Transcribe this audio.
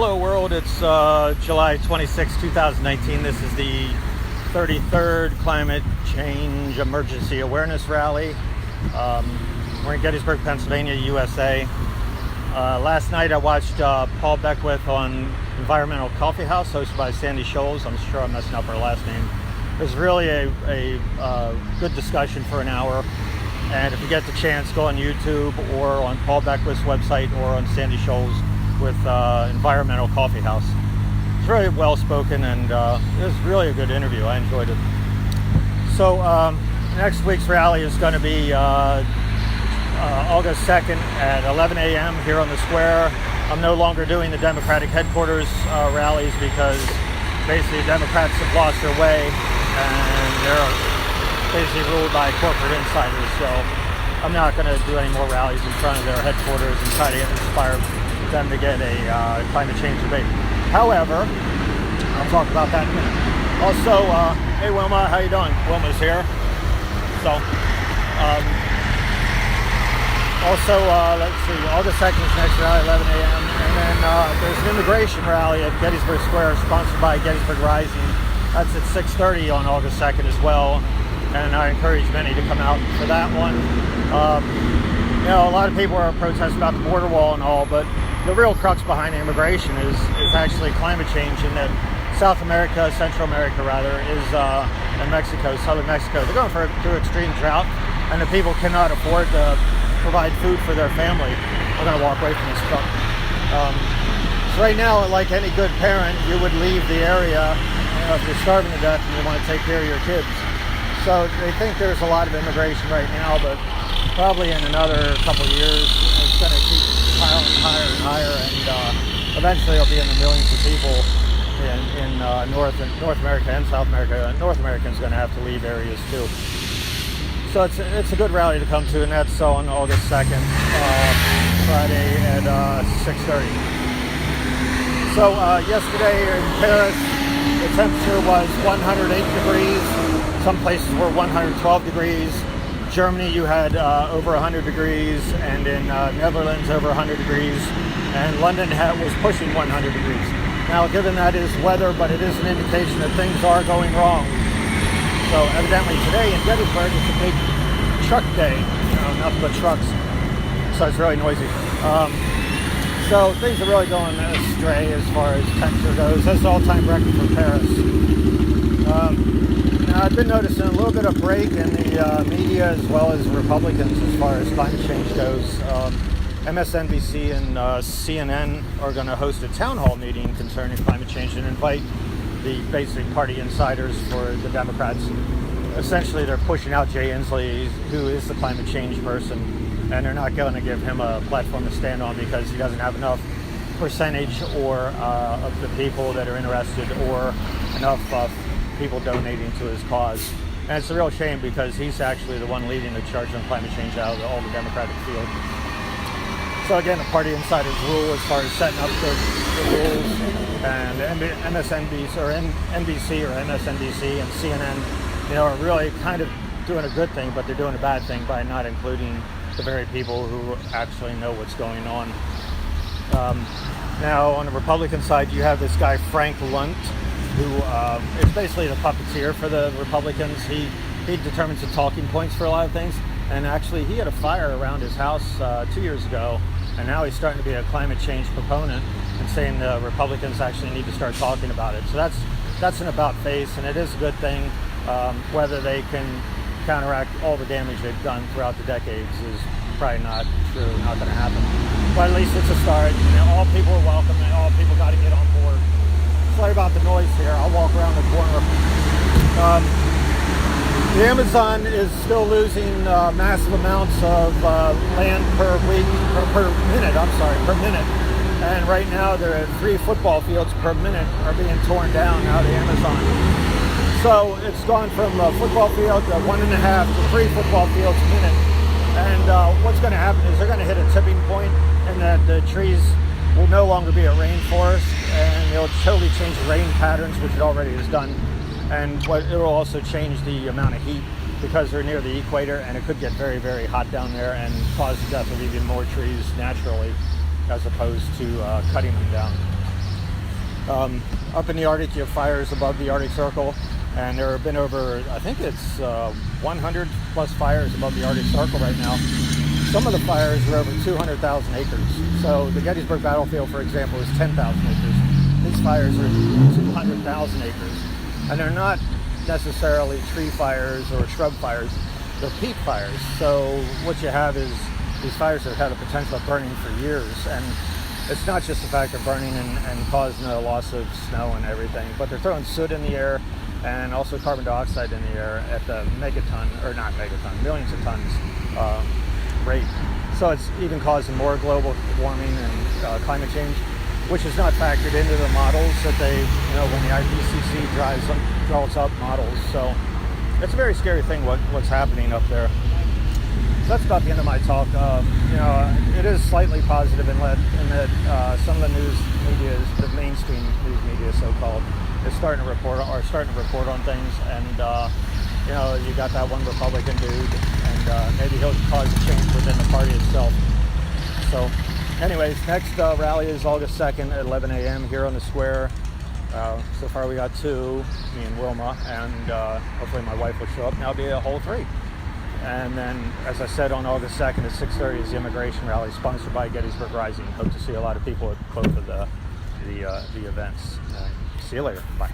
Hello world, it's July 26, 2019. This is the 33rd Climate Change Emergency Awareness Rally. We're in Gettysburg, Pennsylvania, USA. Last night I watched Paul Beckwith on Environmental Coffee House, hosted by Sandy Scholes. I'm sure I'm messing up her last name. It was really a good discussion for an hour. And if you get the chance, go on YouTube or on Paul Beckwith's website or on Sandy Scholes with Environmental Coffee House. It's very well spoken, and it was really a good interview. I enjoyed it. So next week's rally is going to be August 2nd at 11 a.m. here on the square. I'm no longer doing the Democratic headquarters rallies because basically Democrats have lost their way and they're basically ruled by corporate insiders. So I'm not going to do any more rallies in front of their headquarters and try to inspire them to get a climate change debate. However, I'll talk about that in a minute. Also, hey Wilma, how you doing? Wilma's here. So, let's see, August 2nd is next rally, 11 a.m. And then there's an immigration rally at Gettysburg Square sponsored by Gettysburg Rising. That's at 6:30 on August 2nd as well. And I encourage many to come out for that one. You know, a lot of people are protesting about the border wall and all, but the real crux behind immigration is actually climate change, in that South America, Central America rather, and Mexico, southern Mexico, they're going through extreme drought, and the people cannot afford to provide food for their family. We're going to walk away from this truck. So right now, like any good parent, you would leave the area, you know, if you're starving to death and you want to take care of your kids. So they think there's a lot of immigration right now, but probably in another couple of years, it's going to keep piling higher and higher, and eventually it'll be in the millions of people in North America and South America. North Americans going to have to leave areas too. So it's a good rally to come to, and that's on August 2nd, Friday at 6:30. So yesterday in Paris, the temperature was 108 degrees. Some places were 112 degrees. Germany, you had over 100 degrees, and in Netherlands, over 100 degrees, and London was pushing 100 degrees. Now, given that is weather, but it is an indication that things are going wrong. So evidently today in Gettysburg, it's a big truck day, you know, nothing but trucks, so it's really noisy. So things are really going astray as far as temperature goes. That's the all-time record for Paris. Now, I've been noticing a little bit of break in the media as well as Republicans as far as climate change goes. MSNBC and CNN are going to host a town hall meeting concerning climate change and invite the basic party insiders for the Democrats. Essentially, they're pushing out Jay Inslee, who is the climate change person, and they're not going to give him a platform to stand on because he doesn't have enough percentage of the people that are interested, or enough people donating to his cause. And it's a real shame because he's actually the one leading the charge on climate change out of all the Democratic field. So again, the party insiders rule as far as setting up the rules, and MSNBC or NBC or MSNBC and CNN, you know, are really kind of doing a good thing, but they're doing a bad thing by not including the very people who actually know what's going on. Now, on the Republican side, you have this guy Frank Lunt, who is basically the puppeteer for the Republicans. He determines the talking points for a lot of things, and actually he had a fire around his house 2 years ago, and now he's starting to be a climate change proponent and saying the Republicans actually need to start talking about it. So that's an about face, and it is a good thing. Whether they can counteract all the damage they've done throughout the decades is probably not true, not going to happen. But at least it's a start. You know, all people are welcome, and all people got to get on board. Sorry about the noise here. I'll walk around the corner. The Amazon is still losing massive amounts of land per minute. And right now, there are 3 football fields per minute are being torn down out of the Amazon. So it's gone from a football field to 1.5 to 3 football fields a minute. And what's going to happen is they're going to hit a tipping point, and that the trees will no longer be a rainforest, and it'll totally change the rain patterns, which it already has done. And it will also change the amount of heat because they're near the equator, and it could get very, very hot down there and cause the death of even more trees naturally, as opposed to cutting them down. Up in the Arctic, you have fires above the Arctic Circle, and there have been over, I think it's 100 plus fires above the Arctic Circle right now. Some of the fires are over 200,000 acres. So the Gettysburg battlefield, for example, is 10,000 acres. These fires are 200,000 acres. And they're not necessarily tree fires or shrub fires, they're peat fires. So what you have is these fires have had a potential of burning for years. And it's not just the fact of burning and causing a loss of snow and everything, but they're throwing soot in the air and also carbon dioxide in the air at the megaton, or not megaton, millions of tons rate. So it's even causing more global warming and climate change, which is not factored into the models that they, when the IPCC draws up models. So it's a very scary thing what's happening up there. So that's about the end of my talk. It is slightly positive in that some of the news media, the mainstream news media, so-called, is starting to report on things, and you got that one Republican dude, and maybe he'll cause a change within the party itself. So, anyways, next rally is August 2nd at 11 a.m. here on the square. So far we got 2, me and Wilma, and hopefully my wife will show up. Now it'll be a whole 3. And then, as I said, on August 2nd at 6:30 is the immigration rally sponsored by Gettysburg Rising. Hope to see a lot of people at both of the events. See you later. Bye.